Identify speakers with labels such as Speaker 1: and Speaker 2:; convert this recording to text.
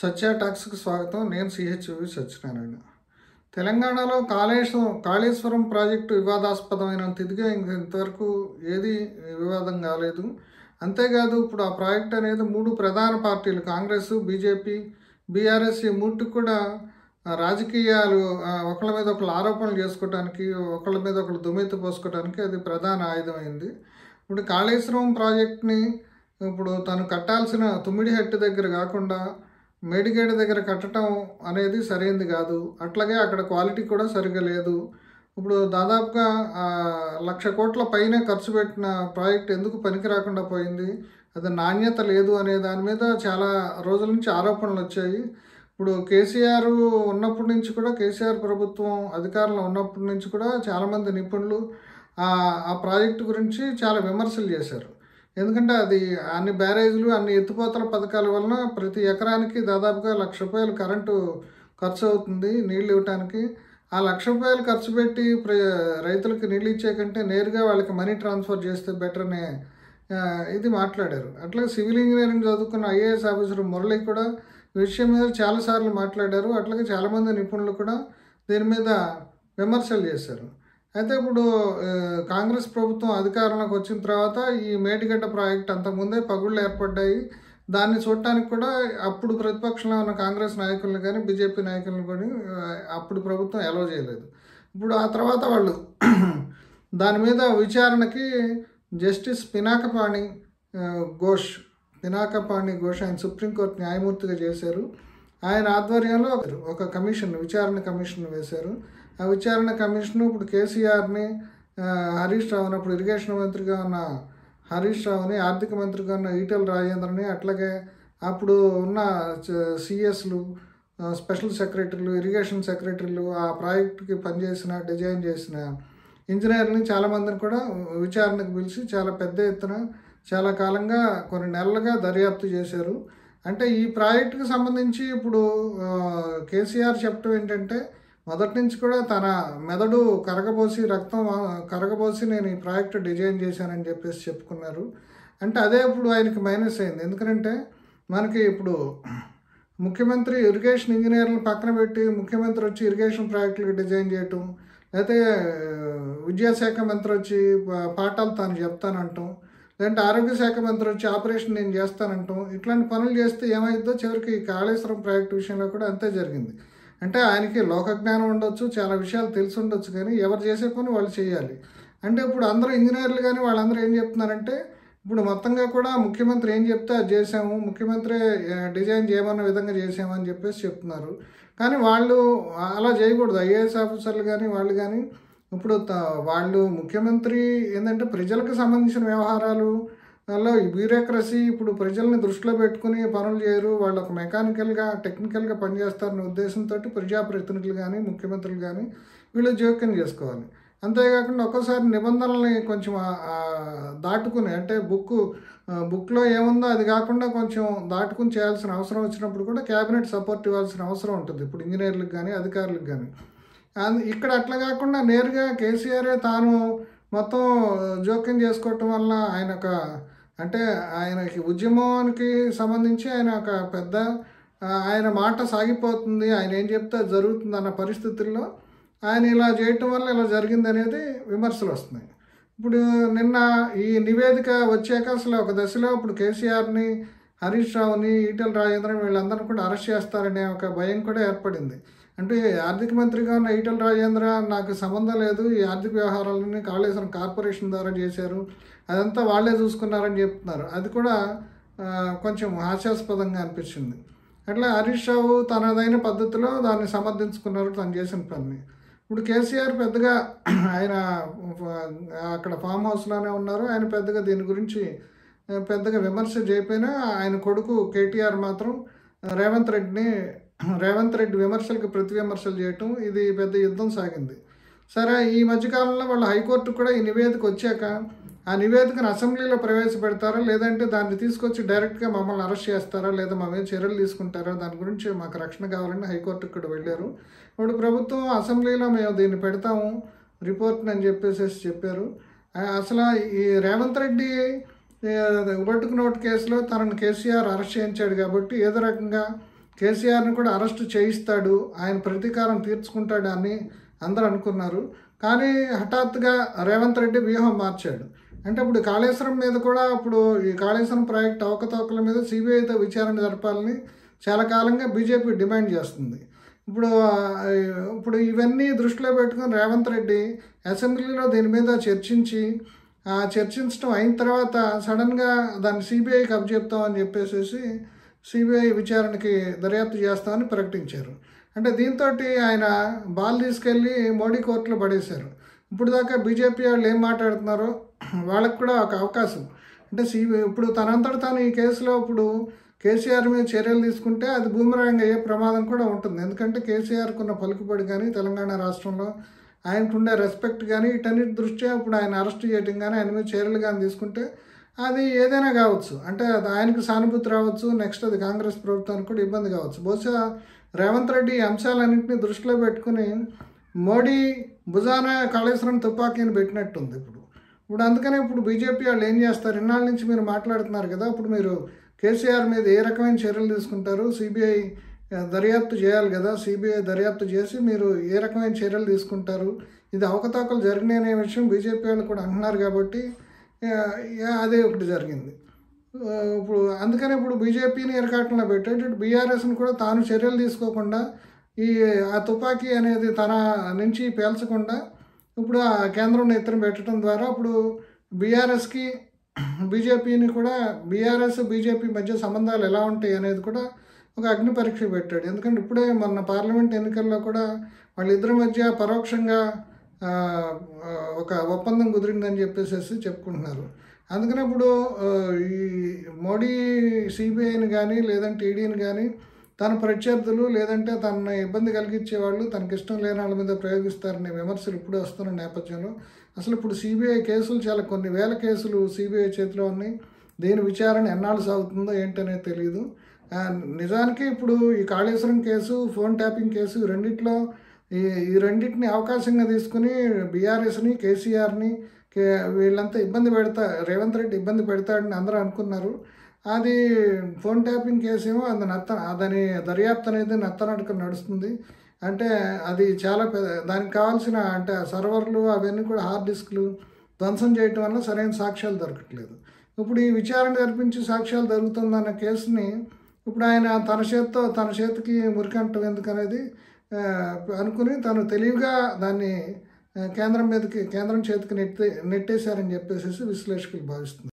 Speaker 1: సత్య టాక్స్కి స్వాగతం. నేను సిహెచ్వి సత్యనారాయణ. తెలంగాణలో కాళేశ్వరం ప్రాజెక్టు వివాదాస్పదమైనంత ఇదిగా ఇంతవరకు ఏది వివాదం కాలేదు. అంతేకాదు ఇప్పుడు ఆ ప్రాజెక్ట్ అనేది 3 ప్రధాన పార్టీలు కాంగ్రెస్, బీజేపీ, బీఆర్ఎస్ ఈ మూటికి కూడా రాజకీయాలు ఒకళ్ళ మీద ఒకళ్ళు ఆరోపణలు చేసుకోవడానికి, ఒకళ్ళ మీద ఒకళ్ళు దుమ్మెత్తి పోసుకోవడానికి అది ప్రధాన ఆయుధమైంది. ఇప్పుడు కాళేశ్వరం ప్రాజెక్ట్ని ఇప్పుడు తను కట్టాల్సిన తుమ్మిడిహట్టు దగ్గర కాకుండా మేడిగేడ దగ్గర కట్టడం అనేది సరైనది కాదు. అట్లాగే అక్కడ క్వాలిటీ కూడా సరిగా లేదు. ఇప్పుడు దాదాపుగా 1,00,000 కోట్ల పైన ఖర్చు పెట్టిన ప్రాజెక్ట్ ఎందుకు పనికి రాకుండా పోయింది, అది నాణ్యత లేదు అనే దాని మీద చాలా రోజుల నుంచి ఆరోపణలు వచ్చాయి. ఇప్పుడు కేసీఆర్ ఉన్నప్పటి నుంచి కూడా, కేసీఆర్ ప్రభుత్వం అధికారంలో ఉన్నప్పటి నుంచి కూడా చాలామంది నిపుణులు ఆ ప్రాజెక్టు గురించి చాలా విమర్శలు చేశారు. ఎందుకంటే అది అన్ని బ్యారేజ్లు, అన్ని ఎత్తిపోతల పథకాల వలన ప్రతి ఎకరానికి దాదాపుగా 1,00,000 రూపాయలు కరెంటు ఖర్చు అవుతుంది నీళ్ళు ఇవ్వటానికి. ఆ 1,00,000 రూపాయలు ఖర్చు పెట్టి రైతులకు నీళ్ళు ఇచ్చే కంటే నేరుగా వాళ్ళకి మనీ ట్రాన్స్ఫర్ చేస్తే బెటర్ అనే ఇది మాట్లాడారు. అట్లాగే సివిల్ ఇంజనీరింగ్ చదువుకున్న ఐఏఎస్ ఆఫీసర్ మురళి కూడా ఈ విషయం మీద చాలాసార్లు మాట్లాడారు. అట్లాగే చాలామంది నిపుణులు కూడా దీని మీద విమర్శలు చేశారు. అయితే ఇప్పుడు కాంగ్రెస్ ప్రభుత్వం అధికారంలోకి వచ్చిన తర్వాత ఈ మేడిగడ్డ ప్రాజెక్ట్ అంతకుముందే పగుళ్ళు ఏర్పడ్డాయి. దాన్ని చూడటానికి కూడా అప్పుడు ప్రతిపక్షంలో ఉన్న కాంగ్రెస్ నాయకులను కానీ, బీజేపీ నాయకులను కానీ అప్పుడు ప్రభుత్వం అలౌ చేయలేదు. ఇప్పుడు ఆ తర్వాత వాళ్ళు దాని మీద విచారణకి జస్టిస్ పినాకపాణి ఘోష్ ఆయన సుప్రీంకోర్టు న్యాయమూర్తిగా చేశారు. ఆయన ఆధ్వర్యంలో ఒక విచారణ కమిషన్ వేశారు. ఆ విచారణ కమిషన్ ఇప్పుడు కేసీఆర్ని, హరీష్ రావుని, అప్పుడు ఇరిగేషన్ మంత్రిగా ఉన్న హరీష్ రావుని, ఆర్థిక మంత్రిగా ఉన్న ఈటెల రాజేంద్రని, అట్లాగే అప్పుడు ఉన్న సిఎస్లు, స్పెషల్ సెక్రటరీలు, ఇరిగేషన్ సెక్రటరీలు, ఆ ప్రాజెక్టుకి డిజైన్ చేసిన ఇంజనీర్ని చాలామందిని కూడా విచారణకు పిలిచి చాలా పెద్ద ఎత్తున చాలా కాలంగా కొన్ని నెలలుగా దర్యాప్తు చేశారు. అంటే ఈ ప్రాజెక్టుకి సంబంధించి ఇప్పుడు కేసీఆర్ చెప్పడం ఏంటంటే, మొదటి నుంచి కూడా తన మెదడు రక్తం కరగబోసి నేను ఈ ప్రాజెక్టు డిజైన్ చేశానని చెప్పేసి చెప్పుకున్నారు. అంటే అదే ఇప్పుడు ఆయనకి మైనస్ అయింది. ఎందుకంటే మనకి ఇప్పుడు ముఖ్యమంత్రి ఇరిగేషన్ ఇంజనీర్లను పక్కన పెట్టి ముఖ్యమంత్రి వచ్చి ఇరిగేషన్ ప్రాజెక్టులకు డిజైన్ చేయటం, లేకపోతే విద్యాశాఖ మంత్రి వచ్చి పాఠాలు తాను చెప్తానంటాం, లేదంటే ఆరోగ్య శాఖ మంత్రి వచ్చి ఆపరేషన్ నేను చేస్తానంటాం, ఇట్లాంటి పనులు చేస్తే ఏమైందో చివరికి కాళేశ్వరం ప్రాజెక్టు విషయంలో కూడా అంతే జరిగింది. అంటే ఆయనకి లోకజ్ఞానం ఉండొచ్చు, చాలా విషయాలు తెలిసి ఉండొచ్చు, కానీ ఎవరు చేసే పని వాళ్ళు చేయాలి. అంటే ఇప్పుడు అందరూ ఇంజనీర్లు కానీ వాళ్ళందరూ ఏం చెప్తున్నారంటే, ఇప్పుడు మొత్తంగా కూడా ముఖ్యమంత్రి ఏం చెప్తే అది చేసాము, ముఖ్యమంత్రి డిజైన్ చేయమన్న విధంగా చేసాము అని చెప్పేసి చెప్తున్నారు. కానీ వాళ్ళు అలా చేయకూడదు. ఐఏఎస్ ఆఫీసర్లు కానీ వాళ్ళు కానీ ఇప్పుడు వాళ్ళు ముఖ్యమంత్రి ఏంటంటే ప్రజలకు సంబంధించిన వ్యవహారాలు ఈ బ్యూరోక్రసీ ఇప్పుడు ప్రజల్ని దృష్టిలో పెట్టుకుని పనులు చేయరు. వాళ్ళు ఒక టెక్నికల్గా పనిచేస్తారనే ఉద్దేశంతో ప్రజాప్రతినిధులు కానీ, ముఖ్యమంత్రులు కానీ వీళ్ళు జోక్యం చేసుకోవాలి. అంతేకాకుండా ఒక్కోసారి నిబంధనల్ని కొంచెం దాటుకుని, అంటే బుక్లో ఏముందో అది కాకుండా కొంచెం దాటుకుని చేయాల్సిన అవసరం వచ్చినప్పుడు కూడా క్యాబినెట్ సపోర్ట్ ఇవ్వాల్సిన అవసరం ఉంటుంది ఇప్పుడు ఇంజనీర్లకు కానీ, అధికారులకు కానీ. ఇక్కడ అట్లా కాకుండా నేరుగా కేసీఆరే తాను మొత్తం జోక్యం చేసుకోవటం వల్ల ఆయనకి ఉద్యమానికి సంబంధించి ఆయన మాట సాగిపోతుంది, ఆయన ఏం చెప్తే జరుగుతుంది అన్న పరిస్థితుల్లో ఆయన ఇలా చేయటం వల్ల ఇలా జరిగింది అనేది విమర్శలు వస్తున్నాయి. ఇప్పుడు నిన్న ఈ నివేదిక వచ్చాక అసలు ఒక దశలో ఇప్పుడు కేసీఆర్ని, హరీష్ రావుని, ఈటెల రాజేంద్రని వీళ్ళందరినీ కూడా అరెస్ట్ చేస్తారనే ఒక భయం కూడా ఏర్పడింది. అంటే ఆర్థిక మంత్రిగా ఉన్న ఈటెల రాజేంద్ర నాకు సంబంధం లేదు, ఈ ఆర్థిక వ్యవహారాలని కాళేశ్వరం కార్పొరేషన్ ద్వారా చేశారు, అదంతా వాళ్ళే చూసుకున్నారని చెప్తున్నారు. అది కూడా కొంచెం హాస్యాస్పదంగా అనిపించింది. అట్లా హరీష్ రావు తనదైన పద్ధతిలో దాన్ని సమర్థించుకున్నారు, తను చేసిన పని. ఇప్పుడు కేసీఆర్ పెద్దగా ఆయన అక్కడ ఫామ్ హౌస్లోనే ఉన్నారు. ఆయన పెద్దగా దీని గురించి పెద్దగా విమర్శ చేయకపోయినా ఆయన కొడుకు కేటీఆర్ మాత్రం రేవంత్ రెడ్డి విమర్శలకు ప్రతి విమర్శలు చేయటం, ఇది పెద్ద యుద్ధం సాగింది. సరే, ఈ మధ్యకాలంలో వాళ్ళ హైకోర్టు కూడా ఈ నివేదిక వచ్చాక ఆ నివేదికను అసెంబ్లీలో ప్రవేశపెడతారా, లేదంటే దాన్ని తీసుకొచ్చి డైరెక్ట్గా మమ్మల్ని అరెస్ట్ చేస్తారా, లేదా మా మీద చర్యలు తీసుకుంటారా, దాని గురించి మాకు రక్షణ కావాలని హైకోర్టుకు కూడా వెళ్ళారు. ఇప్పుడు ప్రభుత్వం అసెంబ్లీలో మేము దీన్ని పెడతాము రిపోర్ట్ని అని చెప్పారు. అసలు ఈ రేవంత్ రెడ్డి ఉబట్టుకు నోటు కేసులో తనను కేసీఆర్ అరెస్ట్ చేయించాడు కాబట్టి ఏదో రకంగా కేసీఆర్ని కూడా అరెస్ట్ చేయిస్తాడు, ఆయన ప్రతీకారం తీర్చుకుంటాడు అని అందరూ అనుకున్నారు. కానీ హఠాత్తుగా రేవంత్ రెడ్డి వ్యూహం మార్చాడు. అంటే ఇప్పుడు కాళేశ్వరం మీద కూడా ఇప్పుడు ఈ కాళేశ్వరం ప్రాజెక్టు అవకతవకల మీద సిబిఐతో విచారణ జరపాలని చాలా కాలంగా బీజేపీ డిమాండ్ చేస్తుంది. ఇప్పుడు ఇవన్నీ దృష్టిలో పెట్టుకుని రేవంత్ రెడ్డి అసెంబ్లీలో దీని మీద చర్చించడం అయిన తర్వాత సడన్గా దాన్ని సిబిఐకి అప్పచెప్తామని చెప్పేసి సిబిఐ విచారణకి దర్యాప్తు చేస్తామని ప్రకటించారు. అంటే దీంతో ఆయన బాల్ తీసుకెళ్ళి మోడీ కోర్టులో పడేశారు. ఇప్పుడు దాకా బీజేపీ వాళ్ళు ఏం మాట్లాడుతున్నారో వాళ్ళకు కూడా ఒక అవకాశం. అంటే ఇప్పుడు తనంతట తాను ఈ కేసులో ఇప్పుడు కేసీఆర్ మీద చర్యలు తీసుకుంటే అది బూమరాంగ్ అయ్యే ప్రమాదం కూడా ఉంటుంది. ఎందుకంటే కేసీఆర్కు ఉన్న పలుకుబడి కానీ తెలంగాణ రాష్ట్రంలో ఆయనకుండే రెస్పెక్ట్ కానీ వీటన్నిటి దృష్ట్యా ఇప్పుడు ఆయన అరెస్ట్ చేయడం కానీ ఆయన మీద చర్యలు కానీ తీసుకుంటే అది ఏదైనా కావచ్చు. అంటే అది ఆయనకు సానుభూతి రావచ్చు, నెక్స్ట్ అది కాంగ్రెస్ ప్రభుత్వానికి కూడా ఇబ్బంది కావచ్చు. బహుశా రేవంత్ రెడ్డి ఈ అంశాలన్నింటినీ దృష్టిలో పెట్టుకుని మోడీ భుజాన కాళేశ్వరం తుపాకీని పెట్టినట్టుంది ఇప్పుడు అందుకనే ఇప్పుడు బీజేపీ వాళ్ళు ఏం చేస్తారు, ఇన్నాళ్ళ నుంచి మీరు మాట్లాడుతున్నారు కదా, ఇప్పుడు మీరు కేసీఆర్ మీద ఏ రకమైన చర్యలు తీసుకుంటారు, సిబిఐ దర్యాప్తు చేయాలి కదా, సిబిఐ దర్యాప్తు చేసి మీరు ఏ రకమైన చర్యలు తీసుకుంటారు, ఇది అవకతవకలు జరిగినాయి అనే విషయం బీజేపీ వాళ్ళు కూడా అంటున్నారు కాబట్టి అదే ఒకటి జరిగింది. అందుకని ఇప్పుడు బీజేపీని ఇరకాటంలో పెట్టేటట్టు బీఆర్ఎస్ని కూడా తాను చర్యలు తీసుకోకుండా ఆ తుపాకీ అనేది తన నుంచి పేల్చకుండా ఇప్పుడు ఆ కేంద్రం ఎత్తున పెట్టడం ద్వారా ఇప్పుడు బీఆర్ఎస్కి బీజేపీని కూడా బీఆర్ఎస్ బీజేపీ మధ్య సంబంధాలు ఎలా ఉంటాయి అనేది కూడా ఒక అగ్ని పరీక్ష పెట్టాడు. ఎందుకంటే ఇప్పుడే మొన్న పార్లమెంట్ ఎన్నికల్లో కూడా వాళ్ళిద్దరి మధ్య పరోక్షంగా ఒక ఒప్పందం కుదిరిందని చెప్పేసి చెప్పుకుంటున్నారు. అందుకని ఇప్పుడు ఈ మోడీ సిబిఐని కానీ లేదంటే ఈడీని కానీ తన ప్రత్యర్థులు లేదంటే తనను ఇబ్బంది కలిగించే వాళ్ళు తనకి ఇష్టం లేని వాళ్ళ మీద ప్రయోగిస్తారనే విమర్శలు ఇప్పుడే వస్తున్న నేపథ్యంలో అసలు ఇప్పుడు సిబిఐ కేసులు చాలా కొన్ని వేల కేసులు సిబిఐ చేతిలో ఉన్నాయి. దీని విచారణ ఎన్నాళ్ళు సాగుతుందో ఏంటనేది తెలియదు. నిజానికి ఇప్పుడు ఈ Kaleshwaram case, phone tapping case రెండిట్లో ఈ రెండింటిని అవకాశంగా తీసుకుని బీఆర్ఎస్ని కేసీఆర్ని వీళ్ళంతా రేవంత్ రెడ్డి ఇబ్బంది పెడతాడని అందరూ అనుకున్నారు. అది ఫోన్ ట్యాపింగ్ కేసు ఏమో దాని దర్యాప్తు అనేది నత్తనడక నడుస్తుంది. అంటే అది చాలా దానికి కావాల్సిన అంటే సర్వర్లు అవన్నీ కూడా హార్డ్ డిస్క్లు ధ్వంసం చేయటం వల్ల సరైన సాక్ష్యాలు దొరకట్లేదు. ఇప్పుడు ఈ విచారణ జరిపించి సాక్ష్యాలు దొరుకుతుందన్న కేసుని ఇప్పుడు ఆయన తన చేతికి మురికంటం ఎందుకనేది అనుకుని తను తెలివిగా దాన్ని కేంద్రం చేతికి నెట్టేశారని చెప్పేసి విశ్లేషకులు భావిస్తున్నారు.